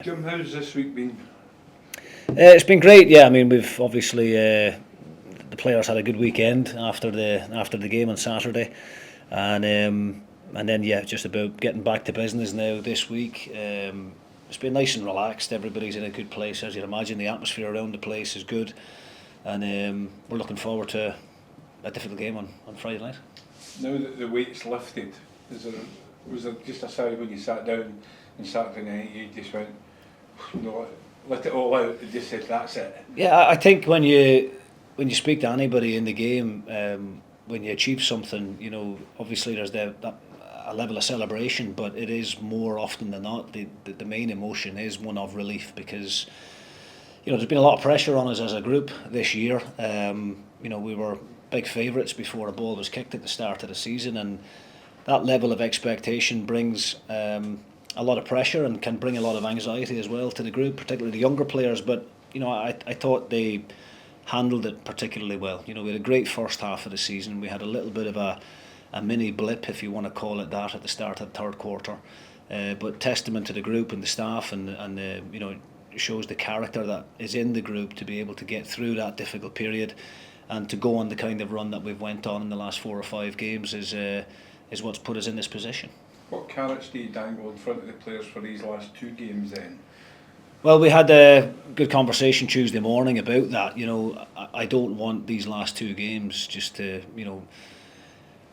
Jim, how's this week been? It's been great. Yeah, I mean we've obviously the players had a good weekend after the game on Saturday, and then yeah, just about getting back to business now this week. It's been nice and relaxed. Everybody's in a good place, as you'd imagine. The atmosphere around the place is good, and we're looking forward to a difficult game on Friday night. Now that the weight's lifted, was there just a sigh when you sat down on Saturday night? You just went, let it all out and just said that's it. Yeah, I think when you speak to anybody in the game, when you achieve something, obviously there's a level of celebration, but it is more often than not the main emotion is one of relief, because there's been a lot of pressure on us as a group this year. We were big favourites before a ball was kicked at the start of the season, and that level of expectation brings a lot of pressure and can bring a lot of anxiety as well to the group, particularly the younger players. But I thought they handled it particularly well. We had a great first half of the season. We had a little bit of a mini blip, if you want to call it that, at the start of the third quarter. But testament to the group and the staff, and shows the character that is in the group to be able to get through that difficult period and to go on the kind of run that we've went on in the last 4 or 5 games is what's put us in this position. What carrots do you dangle in front of the players for these last 2 games then? Well, we had a good conversation Tuesday morning about that. I don't want these last 2 games just to,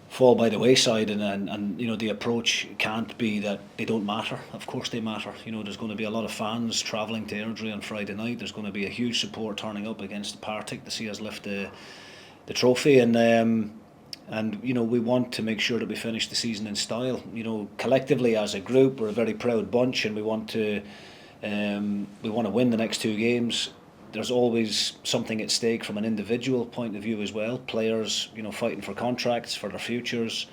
fall by the wayside, and the approach can't be that they don't matter. Of course they matter. There's going to be a lot of fans travelling to Airdrie on Friday night. There's going to be a huge support turning up against Partick to see us lift the trophy, and we want to make sure that we finish the season in style. Collectively as a group, we're a very proud bunch, and we want to win the next 2 games. There's always something at stake from an individual point of view as well. Players, fighting for contracts for their futures.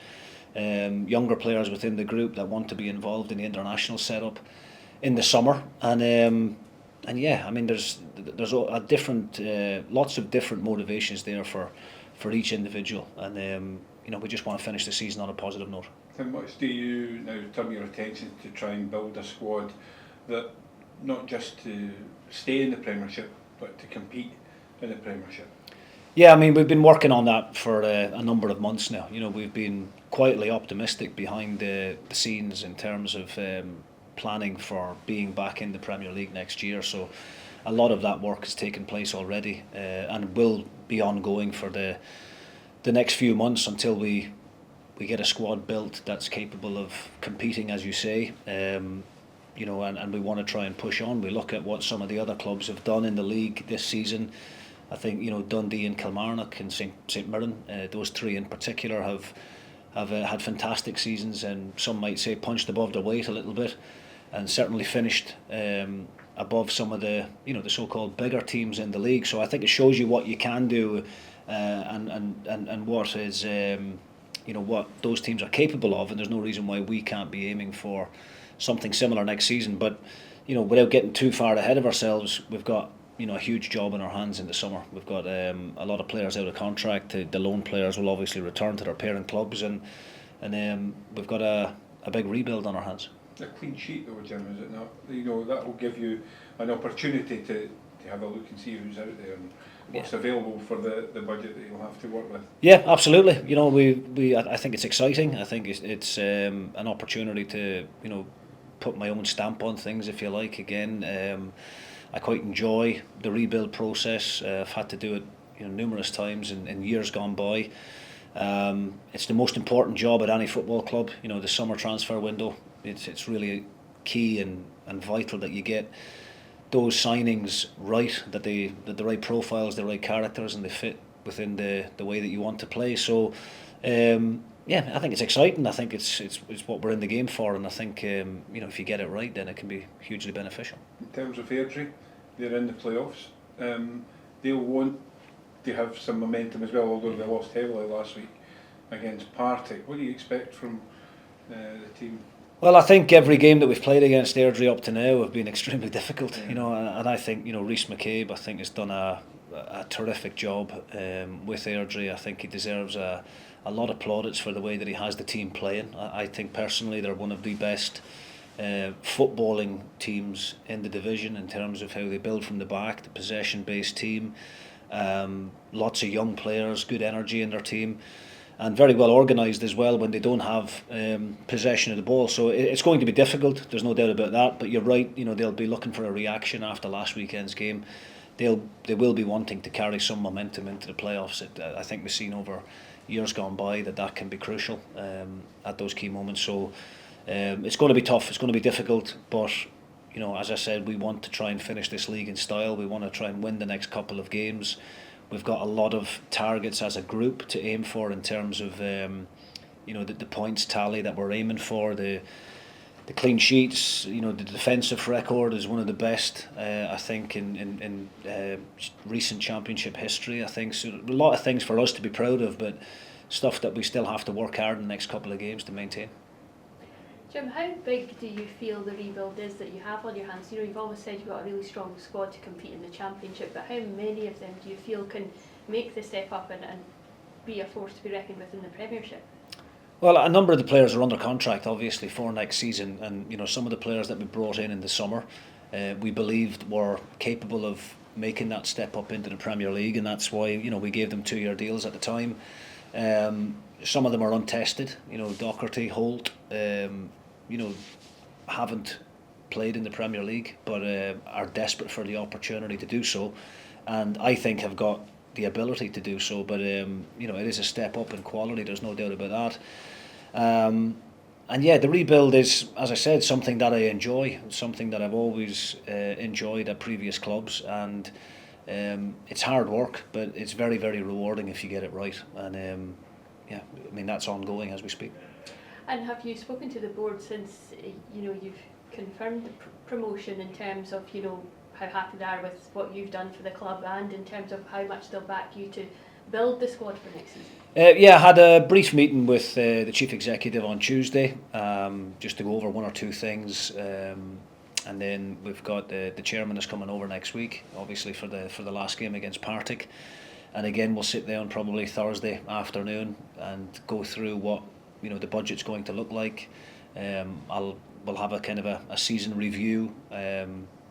Younger players within the group that want to be involved in the international setup in the summer, and yeah, I mean there's a different lots of different motivations there for each individual, and we just want to finish the season on a positive note. How much do you now turn your attention to try and build a squad that not just to stay in the Premiership but to compete in the Premiership? Yeah, I mean we've been working on that for a number of months now. We've been quietly optimistic behind the scenes in terms of planning for being back in the Premier League next year. So a lot of that work has taken place already, and will be ongoing for the next few months until we get a squad built that's capable of competing, as you say. And we want to try and push on. We look at what some of the other clubs have done in the league this season. I think Dundee and Kilmarnock and St Mirren, those 3 in particular, have had fantastic seasons, and some might say punched above their weight a little bit, and certainly finished above some of the the so-called bigger teams in the league. So I think it shows you what you can do, and what is what those teams are capable of, and there's no reason why we can't be aiming for something similar next season. But without getting too far ahead of ourselves, we've got a huge job in our hands in the summer. We've got a lot of players out of contract. The loan players will obviously return to their parent clubs, and we've got a big rebuild on our hands. A clean sheet though, Jim, is it not? That will give you an opportunity to have a look and see who's out there and what's available for the budget that you'll have to work with. Yeah, absolutely. I think it's exciting. I think it's an opportunity to put my own stamp on things, if you like. Again, I quite enjoy the rebuild process. I've had to do it numerous times in years gone by. It's the most important job at any football club. The summer transfer window. It's really key and vital that you get those signings right, that the right profiles, the right characters, and they fit within the way that you want to play. So yeah, I think it's exciting. I think it's what we're in the game for, and I think if you get it right, then it can be hugely beneficial. In terms of Airdrie, they're in the playoffs. They'll want to have some momentum as well, although they lost heavily last week against Partick. What do you expect from the team? Well, I think every game that we've played against Airdrie up to now have been extremely difficult. Yeah. And I think Rhys McCabe, I think, has done a terrific job with Airdrie. I think he deserves a lot of plaudits for the way that he has the team playing. I think personally they're one of the best footballing teams in the division in terms of how they build from the back, the possession-based team. Lots of young players, good energy in their team, and very well organised as well when they don't have possession of the ball. So it's going to be difficult, there's no doubt about that, but you're right, they'll be looking for a reaction after last weekend's game. They will be wanting to carry some momentum into the playoffs. I think we've seen over years gone by that can be crucial at those key moments. So it's going to be tough, it's going to be difficult, but as I said, we want to try and finish this league in style. We want to try and win the next couple of games. We've got a lot of targets as a group to aim for in terms of the points tally that we're aiming for, the clean sheets. The defensive record is one of the best, I think, in recent championship history. I think so. A lot of things for us to be proud of, but stuff that we still have to work hard in the next couple of games to maintain. Jim, how big do you feel the rebuild is that you have on your hands? You've always said you've got a really strong squad to compete in the championship, but how many of them do you feel can make the step up and be a force to be reckoned with in the Premiership? Well, a number of the players are under contract, obviously, for next season, and some of the players that we brought in the summer, we believed were capable of making that step up into the Premier League, and that's why we gave them 2-year deals at the time. Some of them are untested. Docherty, Holt, haven't played in the Premier League, but are desperate for the opportunity to do so, and I think have got the ability to do so. But it is a step up in quality. There's no doubt about that. And yeah, the rebuild is, as I said, something that I enjoy, something that I've always enjoyed at previous clubs, and it's hard work, but it's very, very rewarding if you get it right. And that's ongoing as we speak. And have you spoken to the board since you've confirmed the promotion in terms of how happy they are with what you've done for the club, and in terms of how much they'll back you to build the squad for next season? I had a brief meeting with the chief executive on Tuesday, just to go over one or two things, and then we've got the chairman is coming over next week, obviously for the last game against Partick, and again we'll sit down probably Thursday afternoon and go through what the budget's going to look like. We'll have a kind of a season review,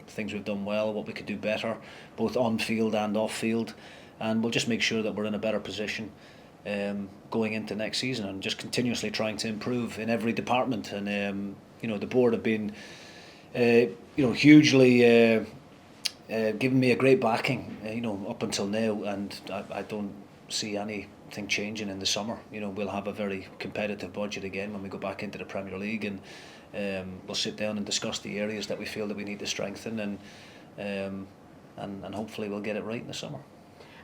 things we've done well, what we could do better, both on field and off field, and we'll just make sure that we're in a better position going into next season, and just continuously trying to improve in every department. And the board have been hugely giving me a great backing up until now, and I don't see anything changing in the summer. We'll have a very competitive budget again when we go back into the Premier League, and we'll sit down and discuss the areas that we feel that we need to strengthen, and hopefully we'll get it right in the summer.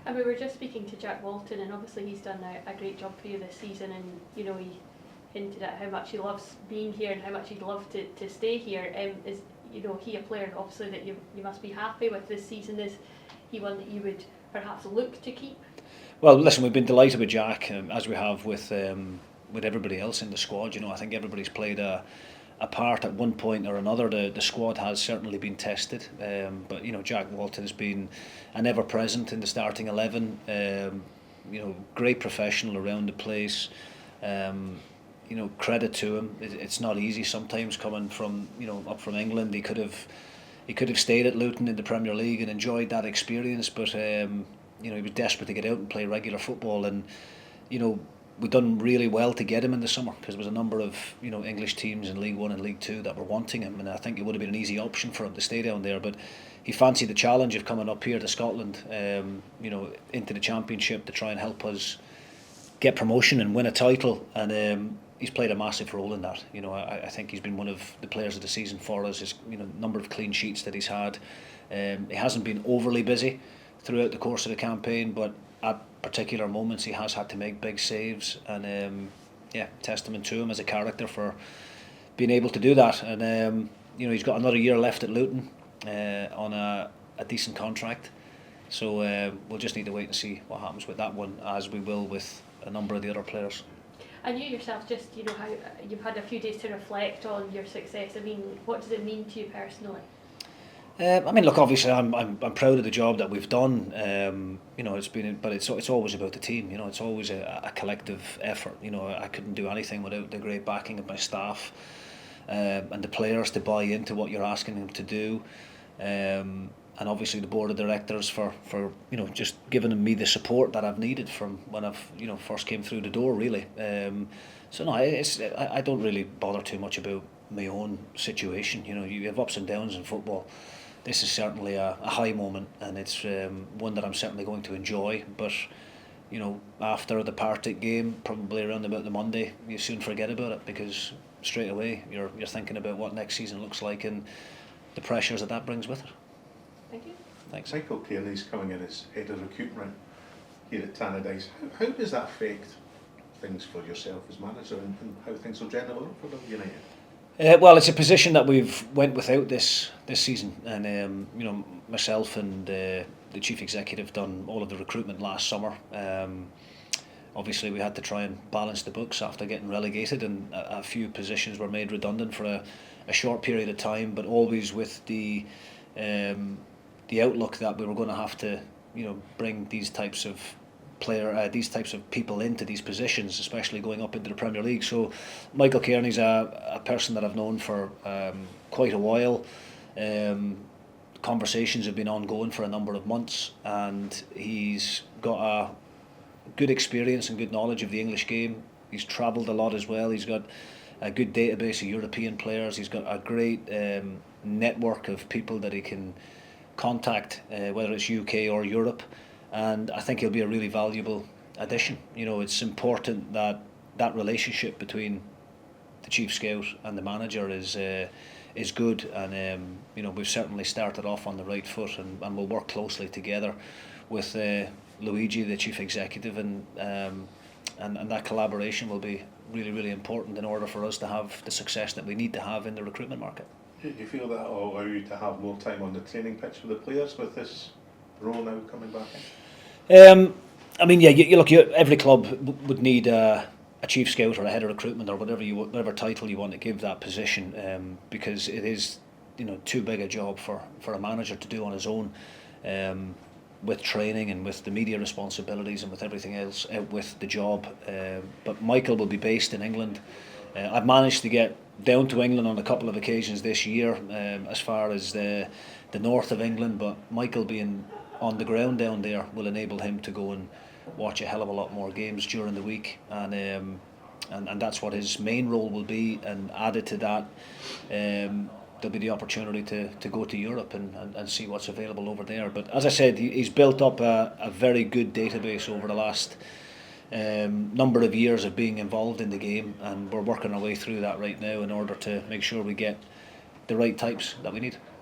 And we were just speaking to Jack Walton, and obviously he's done a great job for you this season, and he hinted at how much he loves being here and how much he'd love to stay here. Is he a player obviously that you must be happy with this season? Is he one that you would perhaps look to keep? Well, listen, we've been delighted with Jack, as we have with everybody else in the squad. I think everybody's played a part at one point or another. The squad has certainly been tested, but Jack Walton has been an ever-present in the starting 11. Great professional around the place. Credit to him. It's not easy sometimes coming from up from England. He could have stayed at Luton in the Premier League and enjoyed that experience, but he was desperate to get out and play regular football, and we've done really well to get him in the summer, because there was a number of English teams in League One and League Two that were wanting him, and I think it would have been an easy option for him to stay down there. But he fancied the challenge of coming up here to Scotland, into the Championship, to try and help us get promotion and win a title, and he's played a massive role in that. I think he's been one of the players of the season for us. His number of clean sheets that he's had. He hasn't been overly busy throughout the course of the campaign, but at particular moments he has had to make big saves, and testament to him as a character for being able to do that. And he's got another year left at Luton on a decent contract, so we'll just need to wait and see what happens with that one, as we will with a number of the other players. And you yourself, just how you've had a few days to reflect on your success. I mean, what does it mean to you personally? Look, obviously, I'm proud of the job that we've done. It's always about the team. It's always a collective effort. I couldn't do anything without the great backing of my staff. and the players to buy into what you're asking them to do. And obviously the board of directors for just giving me the support that I've needed from when I've first came through the door, really. So no, I don't really bother too much about my own situation. You have ups and downs in football. This is certainly a high moment, and it's one that I'm certainly going to enjoy. But after the Partick game, probably around about the Monday, you soon forget about it, because straight away you're thinking about what next season looks like and the pressures that brings with it. Thank you. Thanks. Michael Kearney's coming in as head of recruitment here at Tannadice. How does that affect things for yourself as manager, and how things will generally look for Dundee United? Well, it's a position that we've went without this season, and myself and the chief executive done all of the recruitment last summer. Obviously, we had to try and balance the books after getting relegated, and a few positions were made redundant for a short period of time, but always with the outlook that we were going to have to bring these types of people into these positions, especially going up into the Premier League. So Michael Kearney's a person that I've known for quite a while. Conversations have been ongoing for a number of months, and he's got a good experience and good knowledge of the English game. He's travelled a lot as well. He's got a good database of European players. He's got a great network of people that he can contact, whether it's UK or Europe, and I think he'll be a really valuable addition. It's important that relationship between the chief scout and the manager is good, and we've certainly started off on the right foot, and we'll work closely together with Luigi, the chief executive, and that collaboration will be really, really important in order for us to have the success that we need to have in the recruitment market. Do you feel that will allow you to have more time on the training pitch with the players with this role now coming back in? Every club would need a chief scout or a head of recruitment or whatever title you want to give that position, because it is too big a job for a manager to do on his own, with training and with the media responsibilities and with everything else out with the job. But Michael will be based in England. I've managed to get down to England on a couple of occasions this year, as far as the north of England, but Michael being on the ground down there will enable him to go and watch a hell of a lot more games during the week, and that's what his main role will be. And added to that, there'll be the opportunity to go to Europe and see what's available over there. But as I said, he's built up a very good database over the last number of years of being involved in the game, and we're working our way through that right now in order to make sure we get the right types that we need.